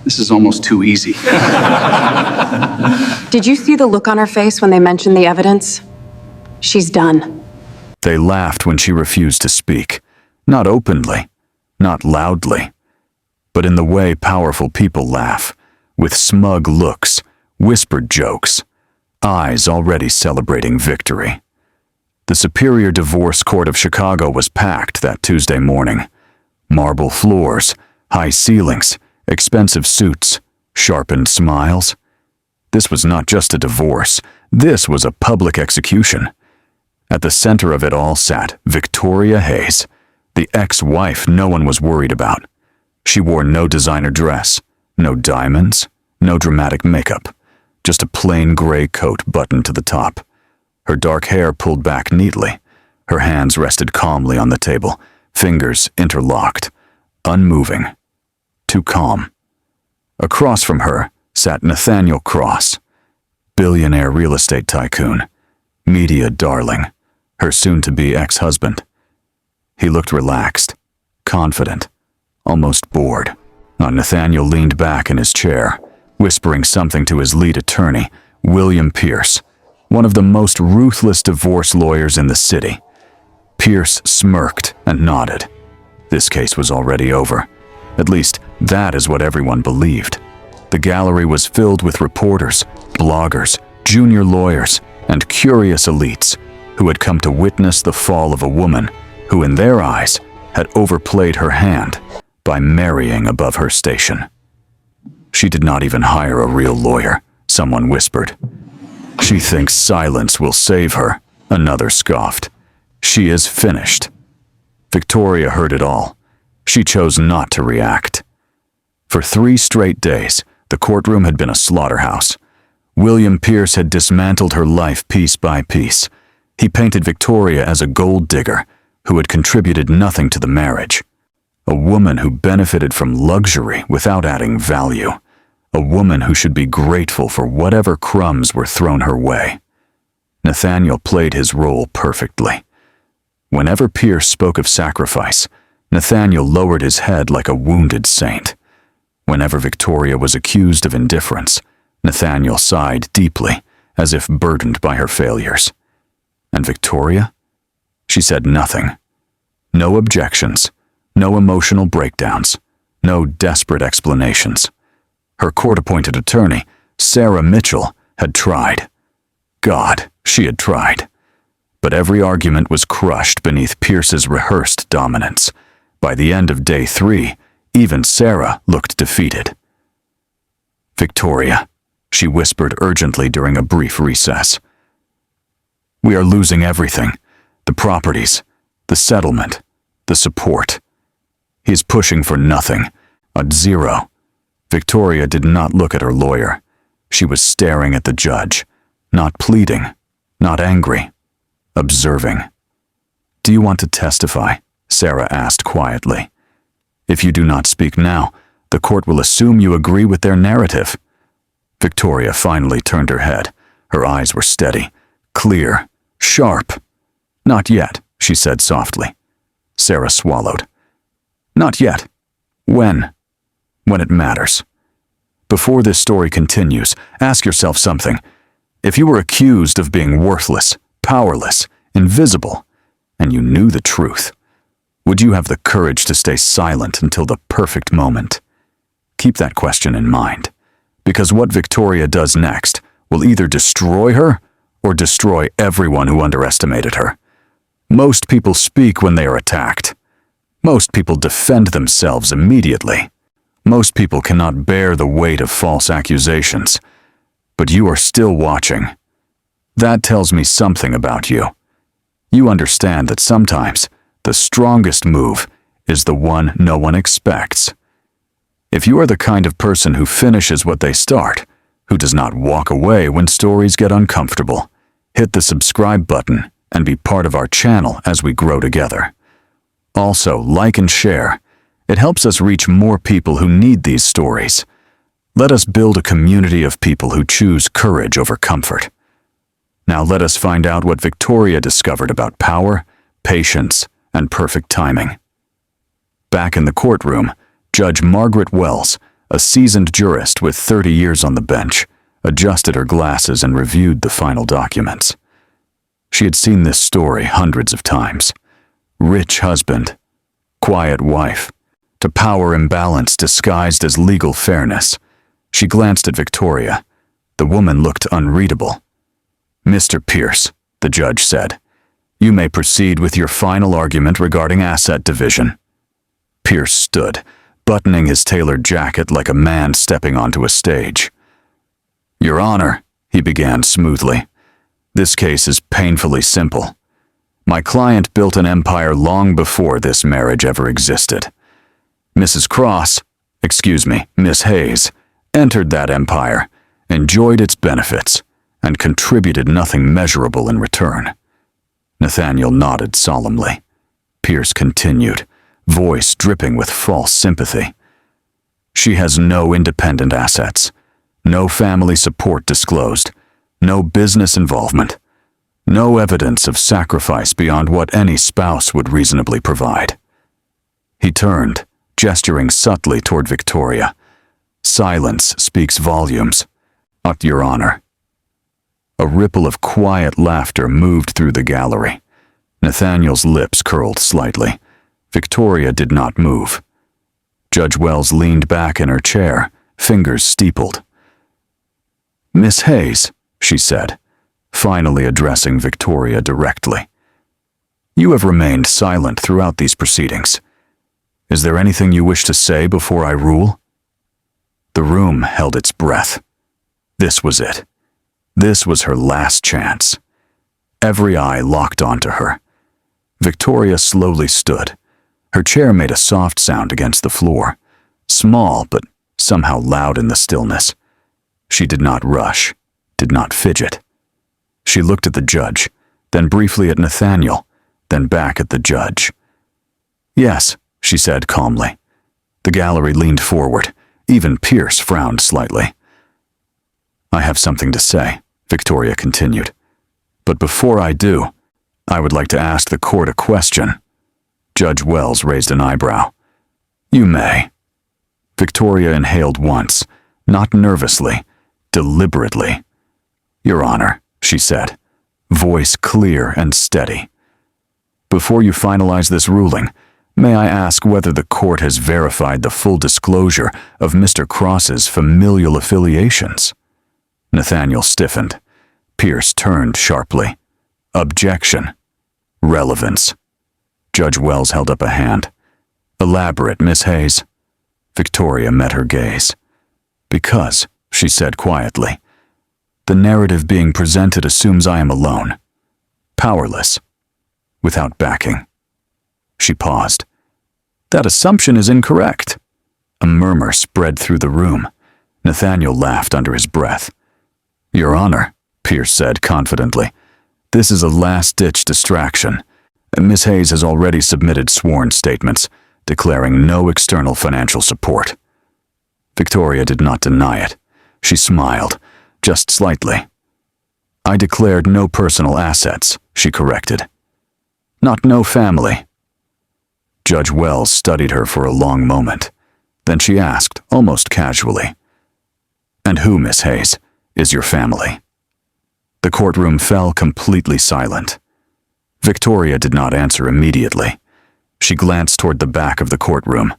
This is almost too easy. Did you see the look on her face when they mentioned the evidence? She's done. They laughed when she refused to speak. Not openly, not loudly, but in the way powerful people laugh, with smug looks, whispered jokes, eyes already celebrating victory. The Superior Divorce Court of Chicago was packed that Tuesday morning. Marble floors, high ceilings, expensive suits, sharpened smiles. This was not just a divorce. This was a public execution. At the center of it all sat Victoria Hayes, the ex-wife no one was worried about. She wore no designer dress, no diamonds, no dramatic makeup, just a plain gray coat buttoned to the top. Her dark hair pulled back neatly. Her hands rested calmly on the table, fingers interlocked, unmoving, too calm. Across from her sat Nathaniel Cross, billionaire real estate tycoon, media darling, her soon-to-be ex-husband. He looked relaxed, confident, almost bored. Nathaniel leaned back in his chair, whispering something to his lead attorney, William Pierce, one of the most ruthless divorce lawyers in the city. Pierce smirked and nodded. This case was already over. At least, that is what everyone believed. The gallery was filled with reporters, bloggers, junior lawyers, and curious elites who had come to witness the fall of a woman who, in their eyes, had overplayed her hand by marrying above her station. She did not even hire a real lawyer, someone whispered. She thinks silence will save her, another scoffed. She is finished. Victoria heard it all. She chose not to react. For 3 straight days, the courtroom had been a slaughterhouse. William Pierce had dismantled her life piece by piece. He painted Victoria as a gold digger who had contributed nothing to the marriage. A woman who benefited from luxury without adding value. A woman who should be grateful for whatever crumbs were thrown her way. Nathaniel played his role perfectly. Whenever Pierce spoke of sacrifice, Nathaniel lowered his head like a wounded saint. Whenever Victoria was accused of indifference, Nathaniel sighed deeply, as if burdened by her failures. And Victoria? She said nothing. No objections, no emotional breakdowns, no desperate explanations. Her court-appointed attorney, Sarah Mitchell, had tried. God, she had tried. But every argument was crushed beneath Pierce's rehearsed dominance. By the end of day 3, even Sarah looked defeated. Victoria, she whispered urgently during a brief recess. We are losing everything. The properties, the settlement, the support. He is pushing for nothing, at zero. Victoria did not look at her lawyer. She was staring at the judge, not pleading, not angry, observing. Do you want to testify? Sarah asked quietly. If you do not speak now, the court will assume you agree with their narrative. Victoria finally turned her head. Her eyes were steady, clear, sharp. Not yet, she said softly. Sarah swallowed. Not yet. When? When it matters. Before this story continues, ask yourself something. If you were accused of being worthless, powerless, invisible, and you knew the truth, would you have the courage to stay silent until the perfect moment? Keep that question in mind, because what Victoria does next will either destroy her or destroy everyone who underestimated her. Most people speak when they are attacked. Most people defend themselves immediately. Most people cannot bear the weight of false accusations. But you are still watching. That tells me something about you. You understand that sometimes the strongest move is the one no one expects. If you are the kind of person who finishes what they start, who does not walk away when stories get uncomfortable, hit the subscribe button and be part of our channel as we grow together. Also, like and share. It helps us reach more people who need these stories. Let us build a community of people who choose courage over comfort. Now let us find out what Victoria discovered about power, patience, and perfect timing. Back in the courtroom, Judge Margaret Wells, a seasoned jurist with 30 years on the bench, adjusted her glasses and reviewed the final documents. She had seen this story hundreds of times. Rich husband, quiet wife, to power imbalance disguised as legal fairness. She glanced at Victoria. The woman looked unreadable. "Mr. Pierce," the judge said, "you may proceed with your final argument regarding asset division." Pierce stood, buttoning his tailored jacket like a man stepping onto a stage. "Your Honor," he began smoothly, "this case is painfully simple. My client built an empire long before this marriage ever existed. Miss Hayes, entered that empire, enjoyed its benefits, and contributed nothing measurable in return." Nathaniel nodded solemnly. Pierce continued, voice dripping with false sympathy. "She has no independent assets, no family support disclosed, no business involvement, no evidence of sacrifice beyond what any spouse would reasonably provide." He turned, gesturing subtly toward Victoria. "Silence speaks volumes, Your Honor." A ripple of quiet laughter moved through the gallery. Nathaniel's lips curled slightly. Victoria did not move. Judge Wells leaned back in her chair, fingers steepled. "Miss Hayes," she said, finally addressing Victoria directly, "you have remained silent throughout these proceedings. Is there anything you wish to say before I rule?" The room held its breath. This was it. This was her last chance. Every eye locked onto her. Victoria slowly stood. Her chair made a soft sound against the floor, small but somehow loud in the stillness. She did not rush, did not fidget. She looked at the judge, then briefly at Nathaniel, then back at the judge. "Yes," she said calmly. The gallery leaned forward. Even Pierce frowned slightly. "I have something to say," Victoria continued. "But before I do, I would like to ask the court a question." Judge Wells raised an eyebrow. "You may." Victoria inhaled once, not nervously, deliberately. "Your Honor," she said, voice clear and steady. "Before you finalize this ruling, may I ask whether the court has verified the full disclosure of Mr. Cross's familial affiliations?" Nathaniel stiffened. Pierce turned sharply. "Objection. Relevance." Judge Wells held up a hand. "Elaborate, Miss Hayes." Victoria met her gaze. "Because," she said quietly, "the narrative being presented assumes I am alone, powerless, without backing." She paused. "That assumption is incorrect." A murmur spread through the room. Nathaniel laughed under his breath. "Your Honor," Pierce said confidently, "this is a last-ditch distraction. Miss Hayes has already submitted sworn statements, declaring no external financial support." Victoria did not deny it. She smiled, just slightly. "I declared no personal assets," she corrected. "Not no family." Judge Wells studied her for a long moment. Then she asked, almost casually, "And who, Miss Hayes, is your family?" The courtroom fell completely silent. Victoria did not answer immediately. She glanced toward the back of the courtroom,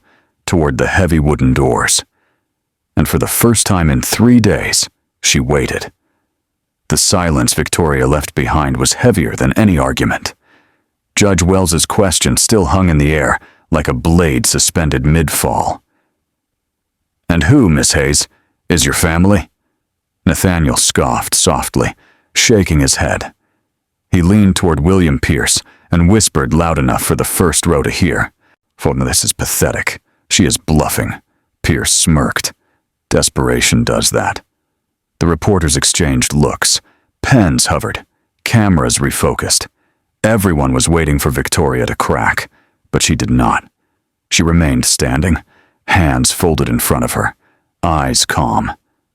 toward the heavy wooden doors. And for the first time in 3 days, she waited. The silence Victoria left behind was heavier than any argument. Judge Wells's question still hung in the air like a blade suspended mid-fall. "And who, Miss Hayes, is your family?" Nathaniel scoffed softly, shaking his head. He leaned toward William Pierce and whispered loud enough for the first row to hear. "For this is pathetic. She is bluffing." Pierce smirked. Desperation does that. The reporters exchanged looks. Pens hovered. Cameras refocused. Everyone was waiting for Victoria to crack, but she did not. She remained standing, hands folded in front of her, eyes calm,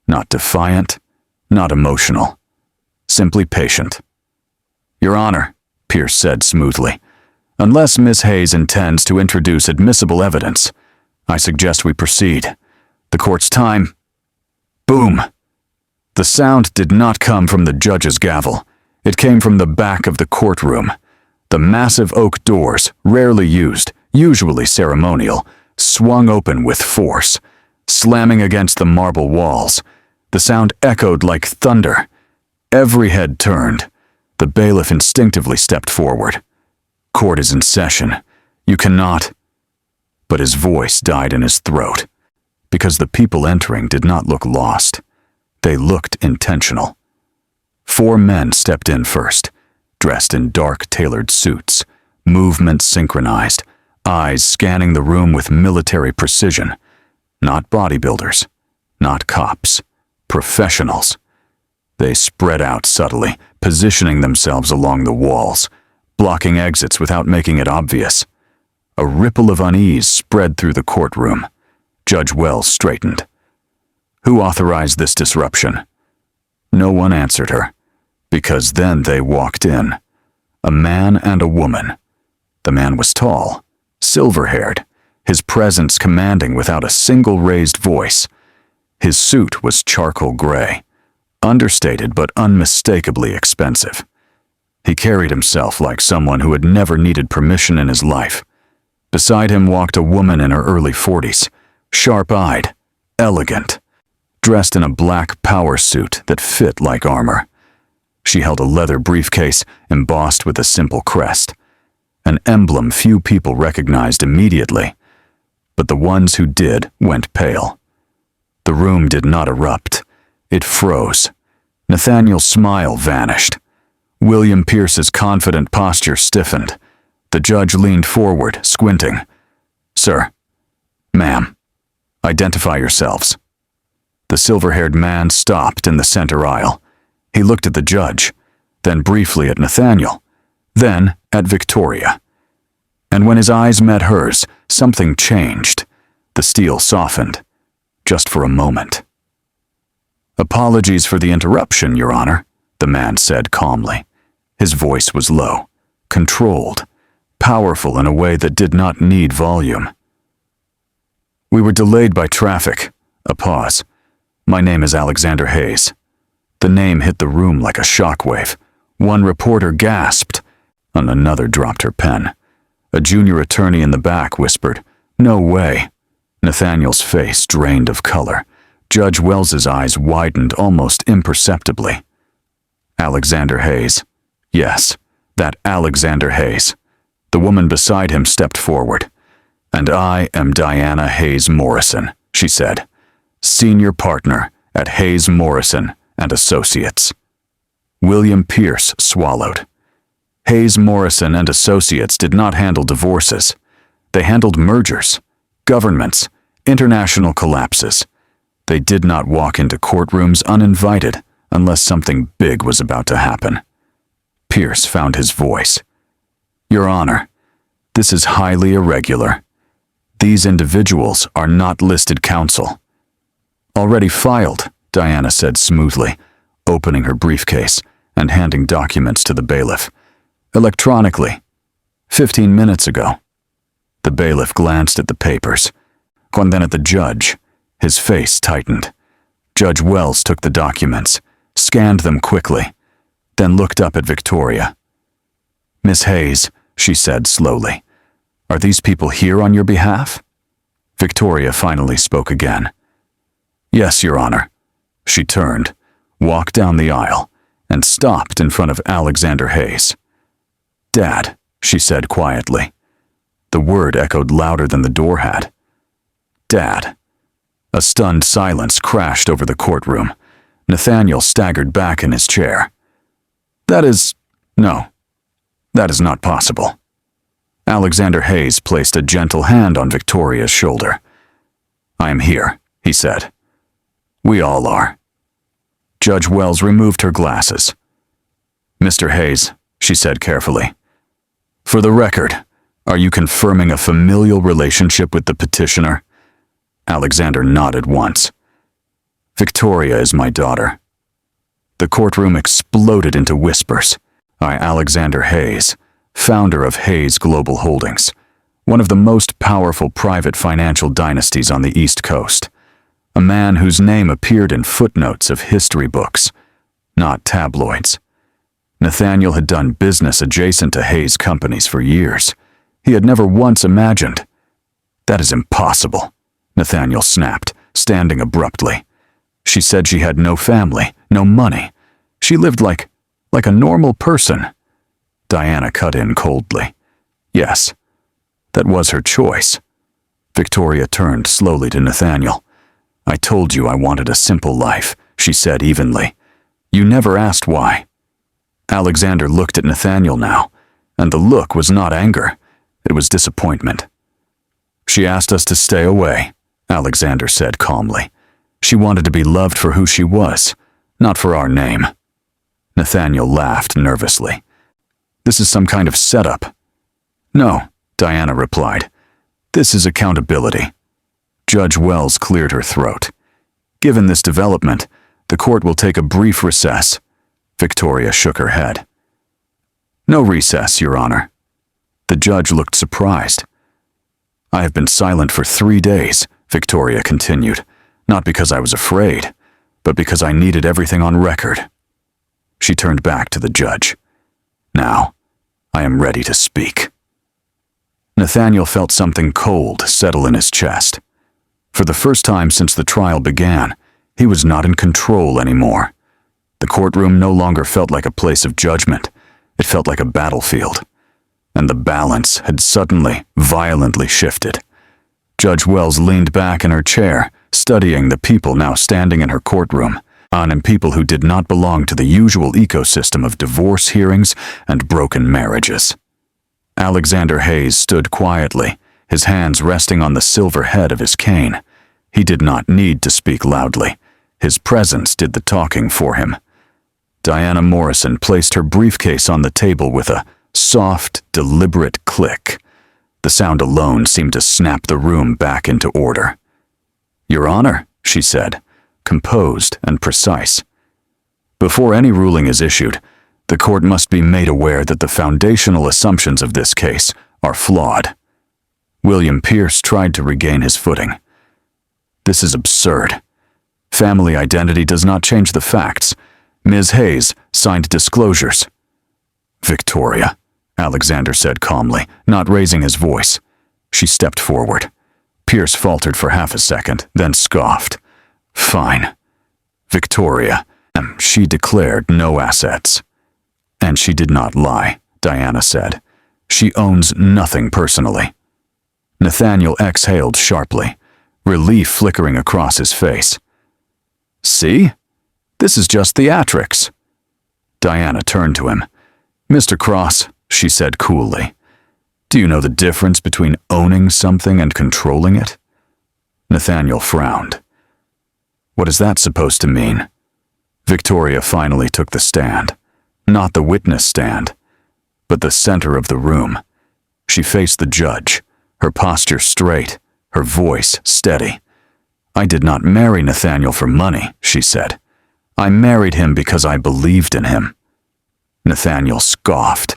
not defiant, not emotional, simply patient. "Your Honor," Pierce said smoothly, "unless Miss Hayes intends to introduce admissible evidence, I suggest we proceed. The court's time. Boom! The sound did not come from the judge's gavel. It came from the back of the courtroom. The massive oak doors, rarely used, usually ceremonial, swung open with force, slamming against the marble walls. The sound echoed like thunder. Every head turned. The bailiff instinctively stepped forward. Court is in session. You cannot. But his voice died in his throat, because the people entering did not look lost. They looked intentional. 4 men stepped in first, dressed in dark tailored suits, movements synchronized, eyes scanning the room with military precision. Not bodybuilders, not cops, professionals. They spread out subtly, positioning themselves along the walls, blocking exits without making it obvious. A ripple of unease spread through the courtroom. Judge Wells straightened. Who authorized this disruption? No one answered her, because then they walked in. A man and a woman. The man was tall, silver-haired, his presence commanding without a single raised voice. His suit was charcoal gray, understated but unmistakably expensive. He carried himself like someone who had never needed permission in his life. Beside him walked a woman in her early 40s, sharp-eyed, elegant, dressed in a black power suit that fit like armor. She held a leather briefcase embossed with a simple crest, an emblem few people recognized immediately, but the ones who did went pale. The room did not erupt. It froze. Nathaniel's smile vanished. William Pierce's confident posture stiffened. The judge leaned forward, squinting. Sir, ma'am, identify yourselves. The silver-haired man stopped in the center aisle. He looked at the judge, then briefly at Nathaniel, then at Victoria. And when his eyes met hers, something changed. The steel softened, just for a moment. Apologies for the interruption, Your Honor, the man said calmly. His voice was low, controlled, powerful in a way that did not need volume. We were delayed by traffic. A pause. My name is Alexander Hayes. The name hit the room like a shockwave. One reporter gasped, and another dropped her pen. A junior attorney in the back whispered, "No way." Nathaniel's face drained of color. Judge Wells's eyes widened almost imperceptibly. Alexander Hayes. Yes, that Alexander Hayes. The woman beside him stepped forward. And I am Diana Hayes Morrison, she said, senior partner at Hayes Morrison and Associates. William Pierce swallowed. Hayes Morrison and Associates did not handle divorces. They handled mergers, governments, international collapses. They did not walk into courtrooms uninvited unless something big was about to happen. Pierce found his voice. Your Honor, this is highly irregular. These individuals are not listed counsel. Already filed, Diana said smoothly, opening her briefcase and handing documents to the bailiff. Electronically. 15 minutes ago. The bailiff glanced at the papers, and then at the judge. His face tightened. Judge Wells took the documents, scanned them quickly, then looked up at Victoria. Miss Hayes, she said slowly, are these people here on your behalf? Victoria finally spoke again. Yes, Your Honor. She turned, walked down the aisle, and stopped in front of Alexander Hayes. Dad, she said quietly. The word echoed louder than the door had. Dad. A stunned silence crashed over the courtroom. Nathaniel staggered back in his chair. No, that is not possible. Alexander Hayes placed a gentle hand on Victoria's shoulder. I am here, he said. We all are. Judge Wells removed her glasses. Mr. Hayes, she said carefully. For the record, are you confirming a familial relationship with the petitioner? Alexander nodded once. Victoria is my daughter. The courtroom exploded into whispers. I, Alexander Hayes, founder of Hayes Global Holdings, one of the most powerful private financial dynasties on the East Coast. A man whose name appeared in footnotes of history books, not tabloids. Nathaniel had done business adjacent to Hayes' companies for years. He had never once imagined. That is impossible, Nathaniel snapped, standing abruptly. She said she had no family, no money. She lived like a normal person. Diana cut in coldly. Yes, that was her choice. Victoria turned slowly to Nathaniel. I told you I wanted a simple life, she said evenly. You never asked why. Alexander looked at Nathaniel now, and the look was not anger. It was disappointment. She asked us to stay away, Alexander said calmly. She wanted to be loved for who she was, not for our name. Nathaniel laughed nervously. This is some kind of setup. No, Diana replied. This is accountability. Judge Wells cleared her throat. Given this development, the court will take a brief recess. Victoria shook her head. No recess, Your Honor. The judge looked surprised. I have been silent for 3 days, Victoria continued, not because I was afraid, but because I needed everything on record. She turned back to the judge. Now, I am ready to speak. Nathaniel felt something cold settle in his chest. For the first time since the trial began, he was not in control anymore. The courtroom no longer felt like a place of judgment. It felt like a battlefield. And the balance had suddenly, violently shifted. Judge Wells leaned back in her chair, studying the people now standing in her courtroom, and people who did not belong to the usual ecosystem of divorce hearings and broken marriages. Alexander Hayes stood quietly, his hands resting on the silver head of his cane. He did not need to speak loudly. His presence did the talking for him. Diana Morrison placed her briefcase on the table with a soft, deliberate click. The sound alone seemed to snap the room back into order. Your Honor, she said, composed and precise. Before any ruling is issued, the court must be made aware that the foundational assumptions of this case are flawed. William Pierce tried to regain his footing. This is absurd. Family identity does not change the facts. Ms. Hayes signed disclosures. Victoria, Alexander said calmly, not raising his voice. She stepped forward. Pierce faltered for half a second, then scoffed. Fine. Victoria, she declared no assets. And she did not lie, Diana said. She owns nothing personally. Nathaniel exhaled sharply, relief flickering across his face. See? This is just theatrics. Diana turned to him. Mr. Cross, she said coolly, do you know the difference between owning something and controlling it? Nathaniel frowned. What is that supposed to mean? Victoria finally took the stand. Not the witness stand, but the center of the room. She faced the judge, her posture straight, her voice steady. I did not marry Nathaniel for money, she said. I married him because I believed in him. Nathaniel scoffed.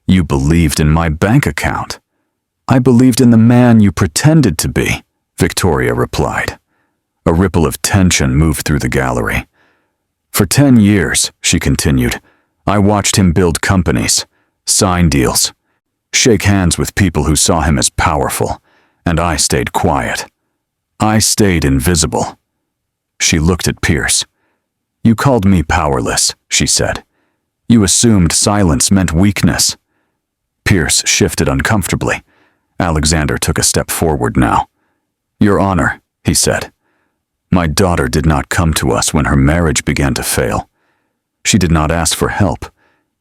You believed in my bank account. I believed in the man you pretended to be, Victoria replied. A ripple of tension moved through the gallery. For 10 years, she continued, I watched him build companies, sign deals, shake hands with people who saw him as powerful, and I stayed quiet. I stayed invisible. She looked at Pierce. You called me powerless, she said. You assumed silence meant weakness. Pierce shifted uncomfortably. Alexander took a step forward now. Your Honor, he said. My daughter did not come to us when her marriage began to fail. She did not ask for help.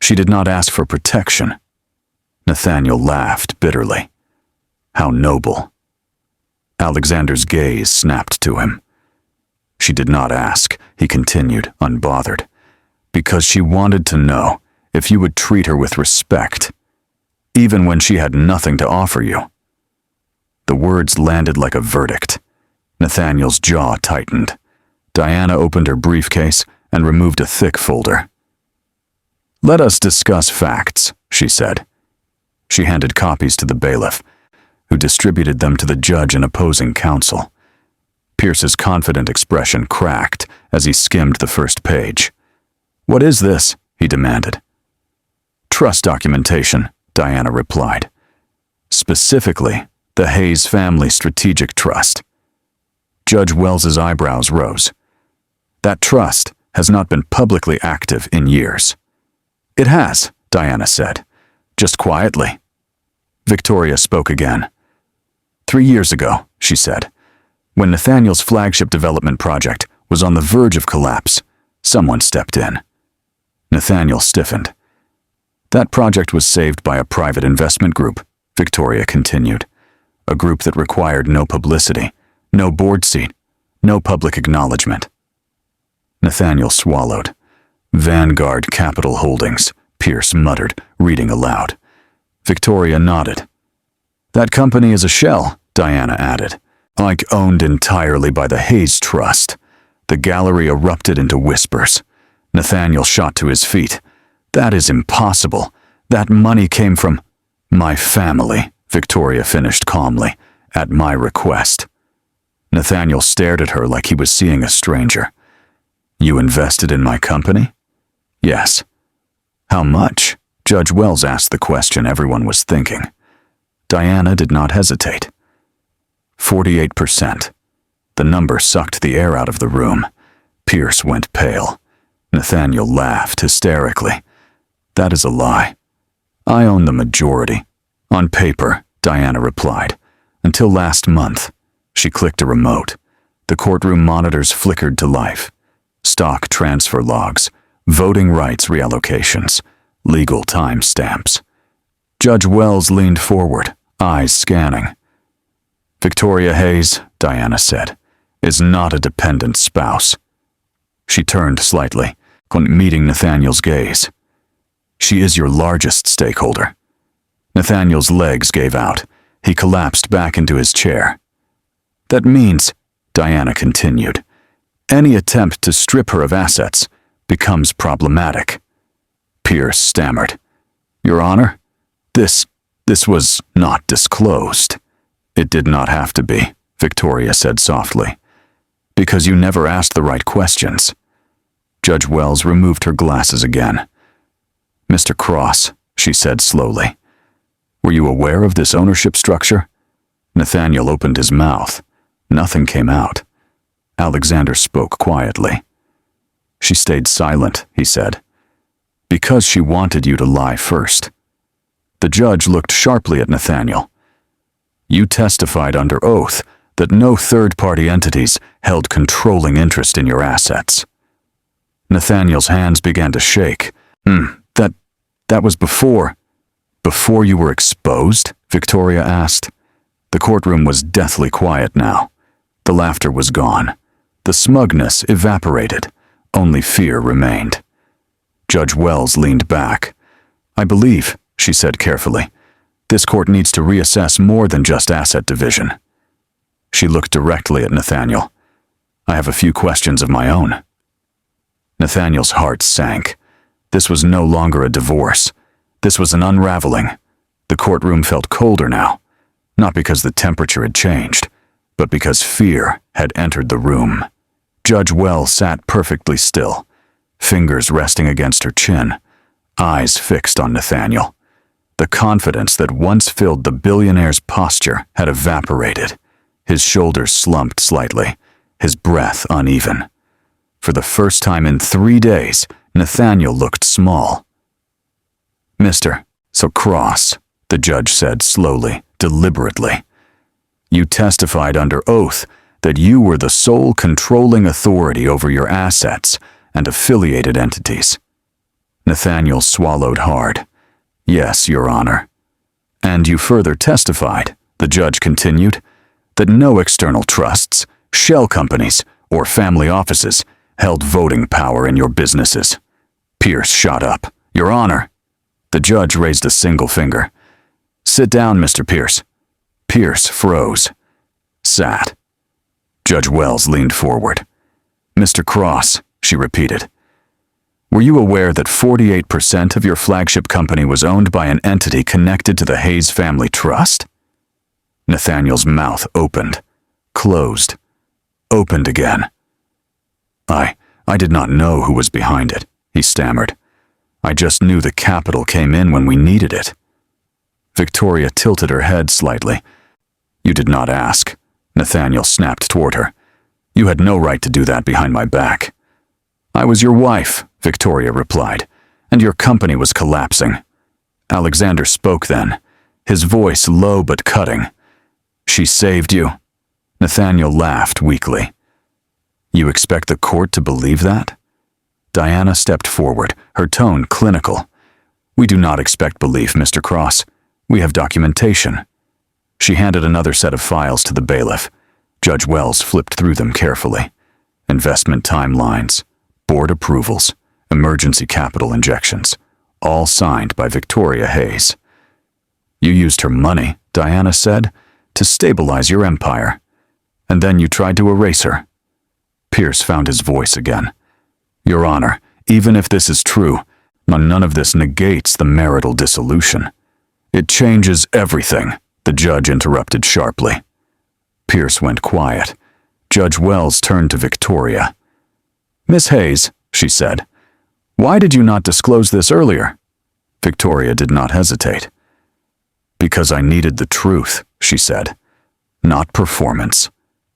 She did not ask for protection. Nathaniel laughed bitterly. How noble. Alexander's gaze snapped to him. She did not ask, he continued, unbothered, because she wanted to know if you would treat her with respect, even when she had nothing to offer you. The words landed like a verdict. Nathaniel's jaw tightened. Diana opened her briefcase and removed a thick folder. Let us discuss facts, she said. She handed copies to the bailiff, who distributed them to the judge and opposing counsel. Pierce's confident expression cracked as he skimmed the first page. "What is this?" he demanded. "Trust documentation," Diana replied. "Specifically, the Hayes Family Strategic Trust." Judge Wells's eyebrows rose. "That trust has not been publicly active in years." "It has," Diana said, "just quietly." Victoria spoke again. 3 years ago, she said, when Nathaniel's flagship development project was on the verge of collapse, someone stepped in. Nathaniel stiffened. "That project was saved by a private investment group," Victoria continued. "A group that required no publicity, no board seat, no public acknowledgement." Nathaniel swallowed. "Vanguard Capital Holdings," Pierce muttered, reading aloud. Victoria nodded. "That company is a shell," Diana added. "Like owned entirely by the Hayes Trust." The gallery erupted into whispers. Nathaniel shot to his feet. "That is impossible. That money came from my family," Victoria finished calmly, "at my request." Nathaniel stared at her like he was seeing a stranger. "You invested in my company?" "Yes." "How much?" Judge Wells asked the question everyone was thinking. Diana did not hesitate. 48%. The number sucked the air out of the room. Pierce went pale. Nathaniel laughed hysterically. "That is a lie. I own the majority." "On paper," Diana replied. "Until last month." She clicked a remote. The courtroom monitors flickered to life. Stock transfer logs, voting rights reallocations, legal timestamps. Judge Wells leaned forward, eyes scanning. "Victoria Hayes," Diana said, "is not a dependent spouse." She turned slightly, meeting Nathaniel's gaze. "She is your largest stakeholder." Nathaniel's legs gave out. He collapsed back into his chair. "That means," Diana continued, "any attempt to strip her of assets becomes problematic." Pierce stammered. "Your Honor, this was not disclosed." "It did not have to be," Victoria said softly, "because you never asked the right questions." Judge Wells removed her glasses again. "Mr. Cross," she said slowly, "were you aware of this ownership structure?" Nathaniel opened his mouth. Nothing came out. Alexander spoke quietly. "She stayed silent," he said, "because she wanted you to lie first." The judge looked sharply at Nathaniel. "You testified under oath that no third-party entities held controlling interest in your assets." Nathaniel's hands began to shake. That was before you were exposed?" Victoria asked. The courtroom was deathly quiet now. The laughter was gone. The smugness evaporated. Only fear remained. Judge Wells leaned back. "I believe," she said carefully, "this court needs to reassess more than just asset division." She looked directly at Nathaniel. "I have a few questions of my own." Nathaniel's heart sank. This was no longer a divorce. This was an unraveling. The courtroom felt colder now, not because the temperature had changed, but because fear had entered the room. Judge Wells sat perfectly still, fingers resting against her chin, eyes fixed on Nathaniel. The confidence that once filled the billionaire's posture had evaporated. His shoulders slumped slightly, his breath uneven. For the first time in 3 days, Nathaniel looked small. "Mr. Cross," the judge said slowly, deliberately, "you testified under oath that you were the sole controlling authority over your assets and affiliated entities." Nathaniel swallowed hard. "Yes, Your Honor." "And you further testified," the judge continued, "that no external trusts, shell companies, or family offices held voting power in your businesses." Pierce shot up. "Your Honor." The judge raised a single finger. "Sit down, Mr. Pierce." Pierce froze. Sat. Judge Wells leaned forward. "Mr. Cross," she repeated, "were you aware that 48% of your flagship company was owned by an entity connected to the Hayes Family Trust?" Nathaniel's mouth opened, closed. opened again. I did not know who was behind it, he stammered. I just knew the capital came in when we needed it. Victoria tilted her head slightly. You did not ask, Nathaniel snapped toward her. You had no right to do that behind my back. I was your wife, Victoria replied, and your company was collapsing. Alexander spoke then, his voice low but cutting. She saved you. Nathaniel laughed weakly. You expect the court to believe that? Diana stepped forward, her tone clinical. We do not expect belief, Mr. Cross. We have documentation. She handed another set of files to the bailiff. Judge Wells flipped through them carefully. Investment timelines, board approvals, emergency capital injections, all signed by Victoria Hayes. You used her money, Diana said, to stabilize your empire. And then you tried to erase her. Pierce found his voice again. Your Honor, even if this is true, none of this negates the marital dissolution. It changes everything, the judge interrupted sharply. Pierce went quiet. Judge Wells turned to Victoria. Miss Hayes, she said, why did you not disclose this earlier? Victoria did not hesitate. Because I needed the truth, she said. Not performance.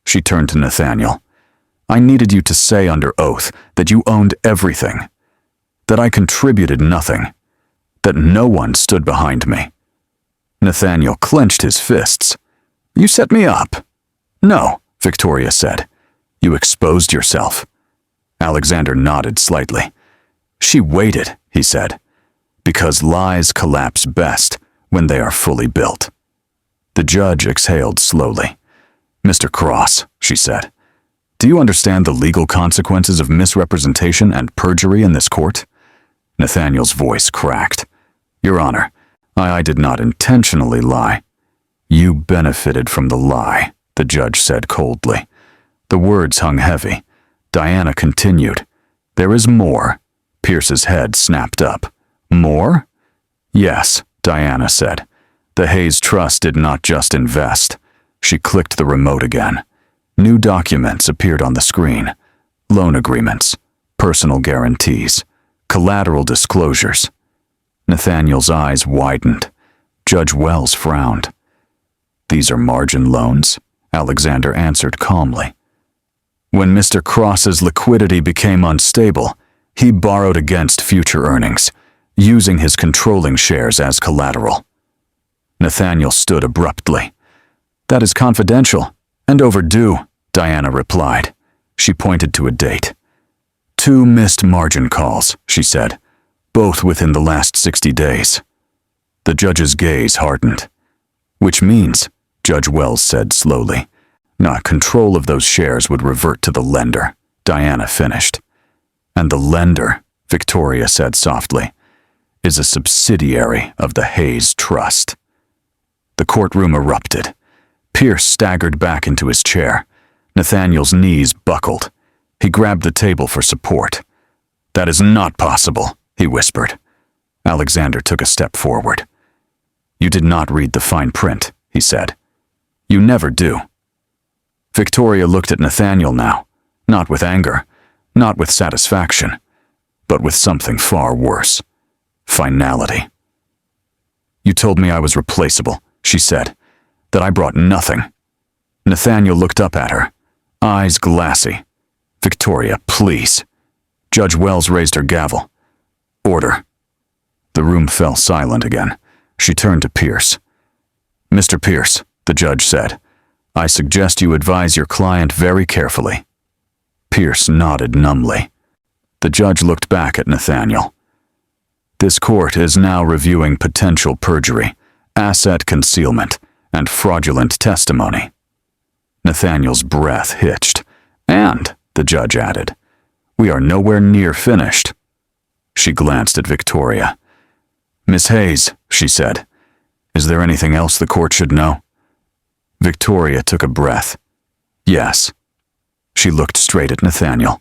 She turned to Nathaniel. I needed you to say under oath that you owned everything, that I contributed nothing, that no one stood behind me. Nathaniel clenched his fists. You set me up. No, Victoria said. You exposed yourself. Alexander nodded slightly. She waited, he said, because lies collapse best when they are fully built. The judge exhaled slowly. Mr. Cross, she said, do you understand the legal consequences of misrepresentation and perjury in this court? Nathaniel's voice cracked. Your Honor, I did not intentionally lie. You benefited from the lie, the judge said coldly. The words hung heavy. Diana continued. There is more. Pierce's head snapped up. More? Yes, Diana said. The Hayes Trust did not just invest. She clicked the remote again. New documents appeared on the screen. Loan agreements, personal guarantees, collateral disclosures. Nathaniel's eyes widened. Judge Wells frowned. These are margin loans, Alexander answered calmly. When Mr. Cross's liquidity became unstable, he borrowed against future earnings, using his controlling shares as collateral. Nathaniel stood abruptly. That is confidential and overdue, Diana replied. She pointed to a date. 2 missed margin calls, she said, both within the last 60 days. The judge's gaze hardened. Which means, Judge Wells said slowly, not control of those shares would revert to the lender, Diana finished. And the lender, Victoria said softly, is a subsidiary of the Hayes Trust. The courtroom erupted. Pierce staggered back into his chair. Nathaniel's knees buckled. He grabbed the table for support. That is not possible, he whispered. Alexander took a step forward. You did not read the fine print, he said. You never do. Victoria looked at Nathaniel now, not with anger, not with satisfaction, but with something far worse. Finality. You told me I was replaceable, she said, that I brought nothing. Nathaniel looked up at her, eyes glassy. Victoria, please. Judge Wells raised her gavel. Order. The room fell silent again. She turned to Pierce. Mr. Pierce, the judge said, I suggest you advise your client very carefully. Pierce nodded numbly. The judge looked back at Nathaniel. This court is now reviewing potential perjury, asset concealment, and fraudulent testimony. Nathaniel's breath hitched. And, the judge added, we are nowhere near finished. She glanced at Victoria. Miss Hayes, she said, is there anything else the court should know? Victoria took a breath. Yes. She looked straight at Nathaniel.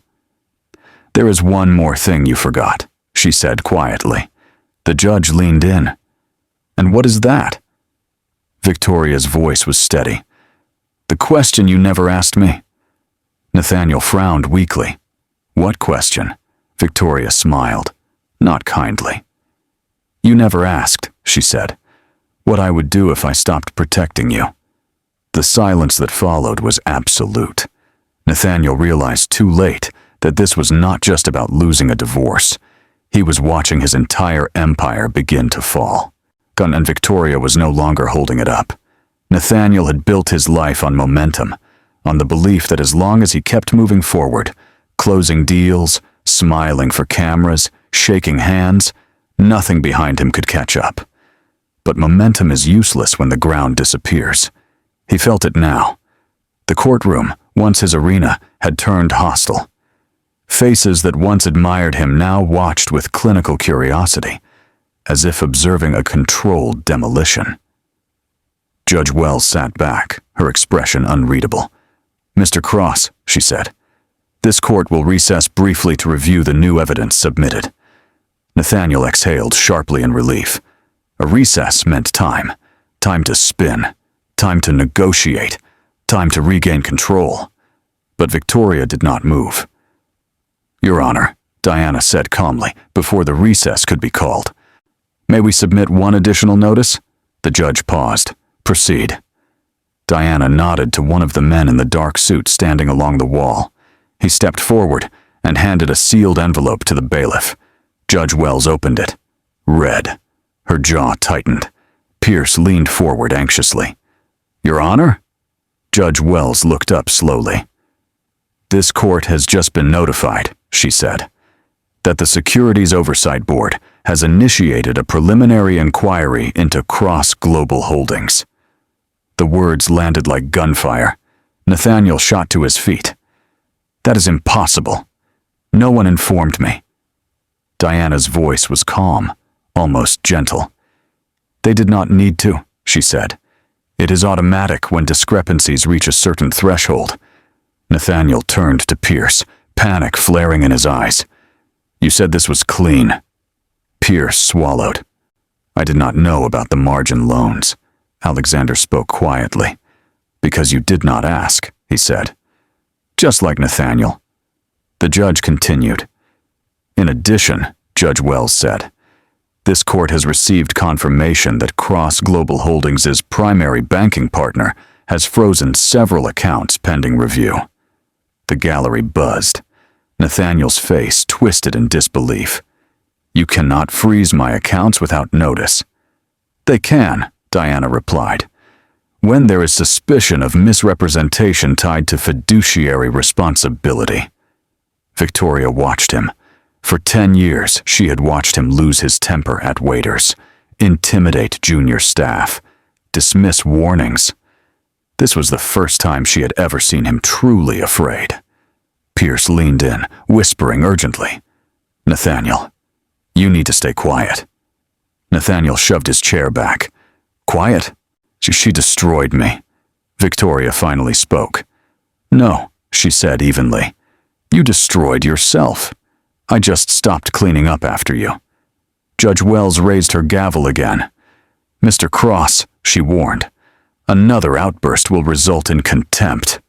There is one more thing you forgot, she said quietly. The judge leaned in. And what is that? Victoria's voice was steady. The question you never asked me. Nathaniel frowned weakly. What question? Victoria smiled, not kindly. You never asked, she said, what I would do if I stopped protecting you. The silence that followed was absolute. Nathaniel realized too late that this was not just about losing a divorce. He was watching his entire empire begin to fall. And Victoria was no longer holding it up. Nathaniel had built his life on momentum, on the belief that as long as he kept moving forward, closing deals, smiling for cameras, shaking hands, nothing behind him could catch up. But momentum is useless when the ground disappears. He felt it now. The courtroom, once his arena, had turned hostile. Faces that once admired him now watched with clinical curiosity, as if observing a controlled demolition. Judge Wells sat back, her expression unreadable. Mr. Cross, she said, this court will recess briefly to review the new evidence submitted. Nathaniel exhaled sharply in relief. A recess meant time. Time to spin. Time to negotiate. Time to regain control. But Victoria did not move. Your Honor, Diana said calmly, before the recess could be called. May we submit one additional notice? The judge paused. Proceed. Diana nodded to one of the men in the dark suit standing along the wall. He stepped forward and handed a sealed envelope to the bailiff. Judge Wells opened it. Read. Her jaw tightened. Pierce leaned forward anxiously. Your Honor? Judge Wells looked up slowly. This court has just been notified, she said, that the Securities Oversight Board has initiated a preliminary inquiry into Cross Global Holdings. The words landed like gunfire. Nathaniel shot to his feet. That is impossible. No one informed me. Diana's voice was calm, almost gentle. They did not need to, she said. It is automatic when discrepancies reach a certain threshold. Nathaniel turned to Pierce, panic flaring in his eyes. You said this was clean. Pierce swallowed. I did not know about the margin loans. Alexander spoke quietly. Because you did not ask, he said. Just like Nathaniel. The judge continued. In addition, Judge Wells said, this court has received confirmation that Cross Global Holdings' primary banking partner has frozen several accounts pending review. The gallery buzzed. Nathaniel's face twisted in disbelief. You cannot freeze my accounts without notice. They can, Diana replied. When there is suspicion of misrepresentation tied to fiduciary responsibility. Victoria watched him. For 10 years, she had watched him lose his temper at waiters, intimidate junior staff, dismiss warnings. This was the first time she had ever seen him truly afraid. Pierce leaned in, whispering urgently, Nathaniel, you need to stay quiet. Nathaniel shoved his chair back. Quiet? She destroyed me. Victoria finally spoke. No, she said evenly. You destroyed yourself. I just stopped cleaning up after you. Judge Wells raised her gavel again. Mr. Cross, she warned. Another outburst will result in contempt.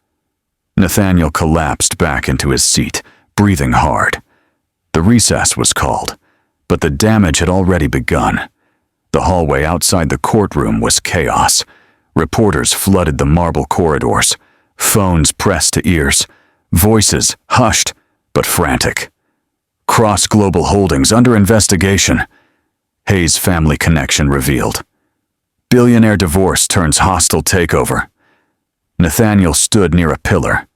Nathaniel collapsed back into his seat, breathing hard. The recess was called, but the damage had already begun. The hallway outside the courtroom was chaos. Reporters flooded the marble corridors, phones pressed to ears, voices hushed but frantic. Cross Global Holdings under investigation. Hayes' family connection revealed. Billionaire divorce turns hostile takeover. Nathaniel stood near a pillar.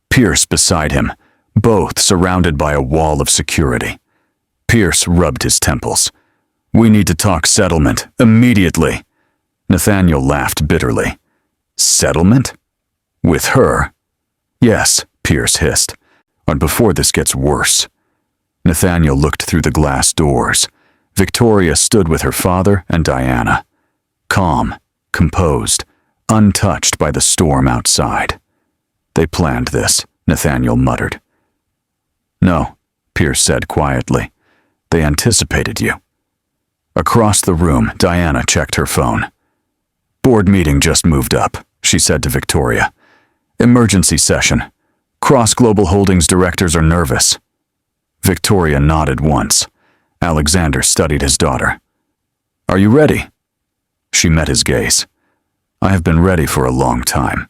Pierce beside him, both surrounded by a wall of security. Pierce rubbed his temples. We need to talk settlement, immediately. Nathaniel laughed bitterly. Settlement? With her? Yes, Pierce hissed. And before this gets worse. Nathaniel looked through the glass doors. Victoria stood with her father and Diana. Calm, composed, untouched by the storm outside. They planned this, Nathaniel muttered. No, Pierce said quietly. They anticipated you. Across the room, Diana checked her phone. Board meeting just moved up, she said to Victoria. Emergency session. Cross-Global Holdings directors are nervous. Victoria nodded once. Alexander studied his daughter. Are you ready? She met his gaze. I have been ready for a long time.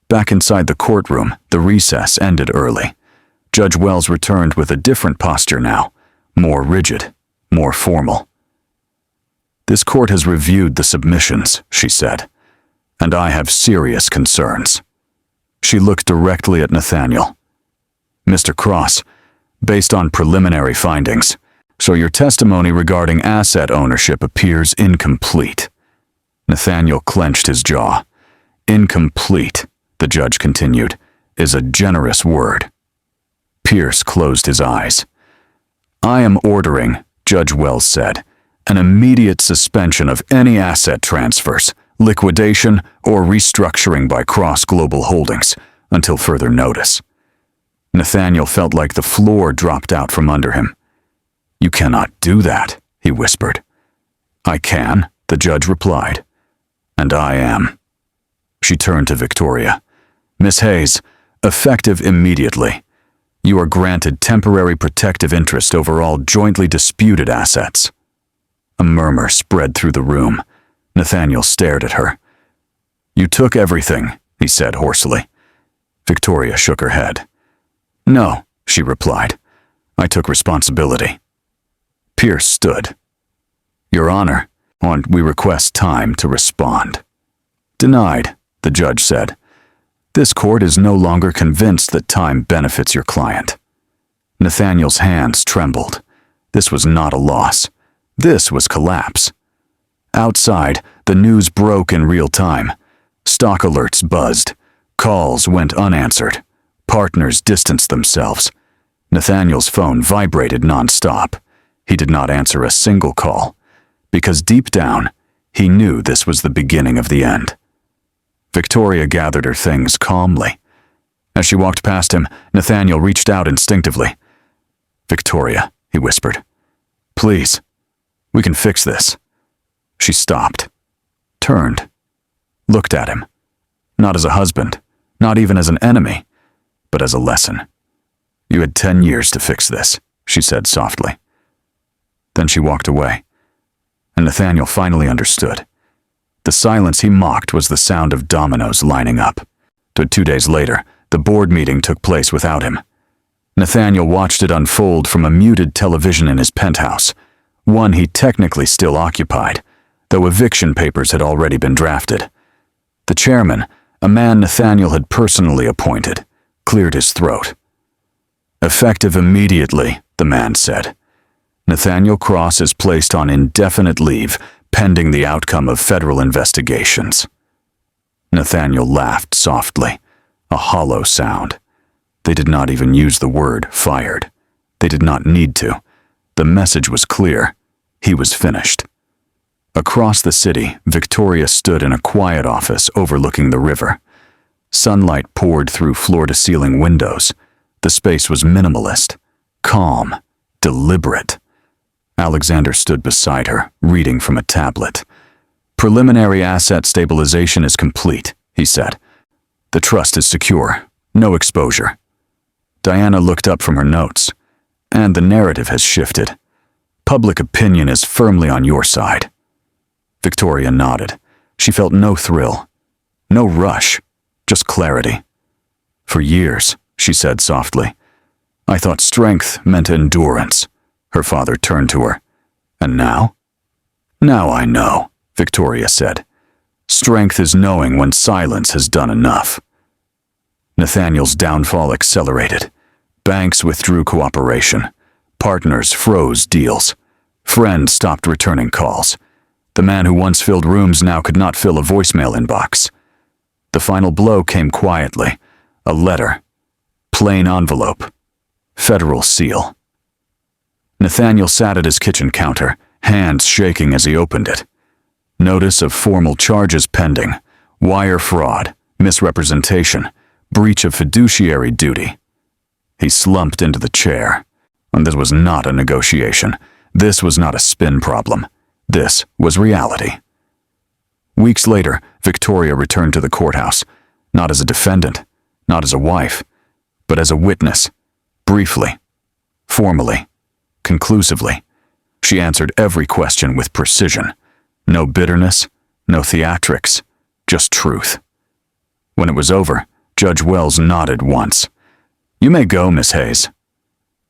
Back inside the courtroom, the recess ended early. Judge Wells returned with a different posture now, more rigid, more formal. This court has reviewed the submissions, she said, and I have serious concerns. She looked directly at Nathaniel. Mr. Cross, based on preliminary findings, so your testimony regarding asset ownership appears incomplete. Nathaniel clenched his jaw. Incomplete, the judge continued, is a generous word. Pierce closed his eyes. I am ordering, Judge Wells said, an immediate suspension of any asset transfers, liquidation, or restructuring by Cross-Global Holdings until further notice. Nathaniel felt like the floor dropped out from under him. You cannot do that, he whispered. I can, the judge replied. And I am. She turned to Victoria. Miss Hayes, effective immediately. You are granted temporary protective interest over all jointly disputed assets. A murmur spread through the room. Nathaniel stared at her. You took everything, he said hoarsely. Victoria shook her head. No, she replied. I took responsibility. Pierce stood. Your Honor, we request time to respond. Denied, the judge said. This court is no longer convinced that time benefits your client. Nathaniel's hands trembled. This was not a loss. This was collapse. Outside, the news broke in real time. Stock alerts buzzed. Calls went unanswered. Partners distanced themselves. Nathaniel's phone vibrated nonstop. He did not answer a single call, because deep down, he knew this was the beginning of the end. Victoria gathered her things calmly. As she walked past him, Nathaniel reached out instinctively. Victoria, he whispered. Please, we can fix this. She stopped, turned, looked at him. Not as a husband, not even as an enemy, but as a lesson. You had 10 years to fix this, she said softly. Then she walked away, and Nathaniel finally understood. The silence he mocked was the sound of dominoes lining up. 2 days later, the board meeting took place without him. Nathaniel watched it unfold from a muted television in his penthouse, one he technically still occupied, though eviction papers had already been drafted. The chairman, a man Nathaniel had personally appointed, cleared his throat. Effective immediately, the man said. Nathaniel Cross is placed on indefinite leave pending the outcome of federal investigations. Nathaniel laughed softly, a hollow sound. They did not even use the word fired. They did not need to. The message was clear. He was finished. Across the city, Victoria stood in a quiet office overlooking the river. Sunlight poured through floor-to-ceiling windows. The space was minimalist, calm, deliberate. Alexander stood beside her, reading from a tablet. Preliminary asset stabilization is complete, he said. The trust is secure. No exposure. Diana looked up from her notes. And the narrative has shifted. Public opinion is firmly on your side. Victoria nodded. She felt no thrill, no rush, just clarity. For years, she said softly, I thought strength meant endurance. Her father turned to her. And now? Now I know, Victoria said. Strength is knowing when silence has done enough. Nathaniel's downfall accelerated. Banks withdrew cooperation. Partners froze deals. Friends stopped returning calls. The man who once filled rooms now could not fill a voicemail inbox. The final blow came quietly. A letter. Plain envelope. Federal seal. Nathaniel sat at his kitchen counter, hands shaking as he opened it. Notice of formal charges pending. Wire fraud, misrepresentation, breach of fiduciary duty. He slumped into the chair. And this was not a negotiation. This was not a spin problem. This was reality. Weeks later, Victoria returned to the courthouse, not as a defendant, not as a wife, but as a witness, briefly, formally, conclusively. She answered every question with precision. No bitterness, no theatrics, just truth. When it was over, Judge Wells nodded once. "You may go, Miss Hayes."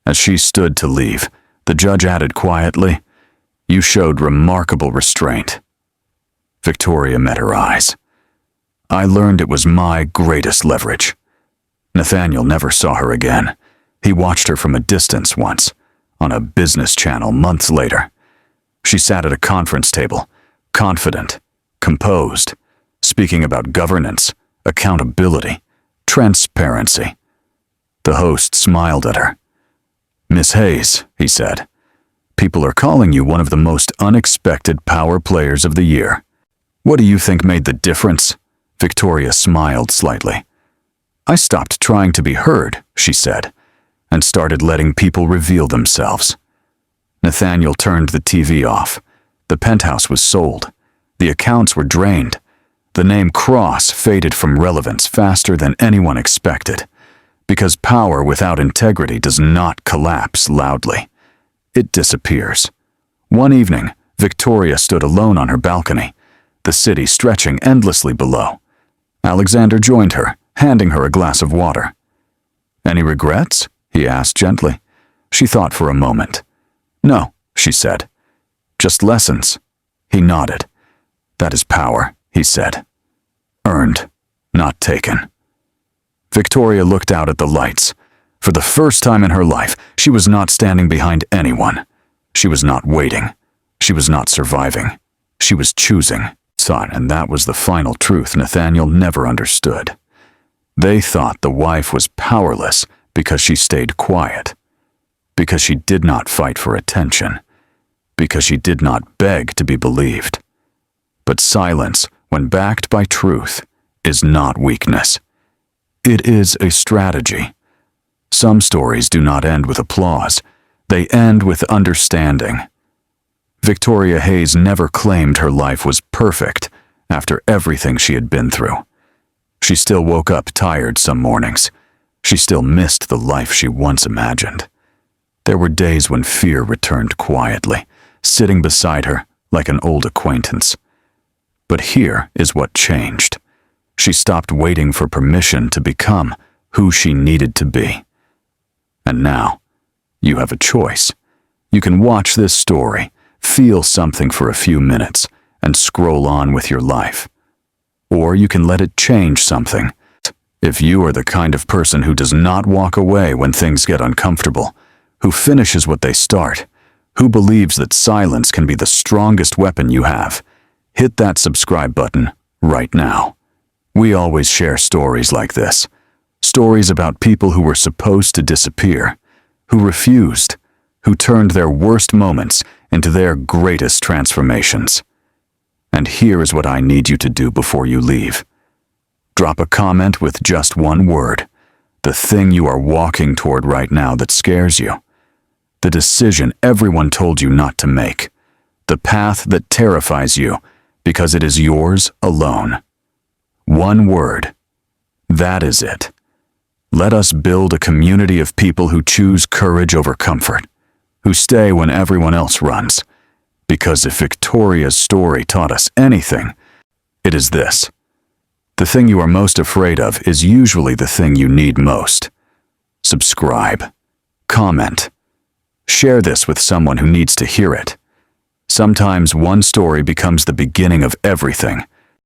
As she stood to leave, the judge added quietly, "You showed remarkable restraint." Victoria met her eyes. "I learned it was my greatest leverage." Nathaniel never saw her again. He watched her from a distance once, on a business channel months later. She sat at a conference table, confident, composed, speaking about governance, accountability, transparency. The host smiled at her. "Miss Hayes," he said, "people are calling you one of the most unexpected power players of the year. What do you think made the difference?" Victoria smiled slightly. "I stopped trying to be heard," she said, and started letting people reveal themselves. Nathaniel turned the TV off. The penthouse was sold. The accounts were drained. The name Cross faded from relevance faster than anyone expected, because power without integrity does not collapse loudly. It disappears. One evening, Victoria stood alone on her balcony, the city stretching endlessly below. Alexander joined her, handing her a glass of water. "Any regrets?" he asked gently. She thought for a moment. "No," she said. "Just lessons." He nodded. "That is power," he said. "Earned, not taken." Victoria looked out at the lights. For the first time in her life, she was not standing behind anyone. She was not waiting. She was not surviving. She was choosing. And that was the final truth Nathaniel never understood. They thought the wife was powerless because she stayed quiet, because she did not fight for attention, because she did not beg to be believed. But silence, when backed by truth, is not weakness. It is a strategy. Some stories do not end with applause. They end with understanding. Victoria Hayes never claimed her life was perfect after everything she had been through. She still woke up tired some mornings. She still missed the life she once imagined. There were days when fear returned quietly, sitting beside her like an old acquaintance. But here is what changed. She stopped waiting for permission to become who she needed to be. And now, you have a choice. You can watch this story, feel something for a few minutes, and scroll on with your life. Or you can let it change something. If you are the kind of person who does not walk away when things get uncomfortable, who finishes what they start, who believes that silence can be the strongest weapon you have, hit that subscribe button right now. We always share stories like this. Stories about people who were supposed to disappear, who refused, who turned their worst moments into their greatest transformations. And here is what I need you to do before you leave. Drop a comment with just one word, the thing you are walking toward right now that scares you, the decision everyone told you not to make, the path that terrifies you because it is yours alone. One word. That is it. Let us build a community of people who choose courage over comfort, who stay when everyone else runs. Because if Victoria's story taught us anything, it is this. The thing you are most afraid of is usually the thing you need most. Subscribe. Comment. Share this with someone who needs to hear it. Sometimes one story becomes the beginning of everything.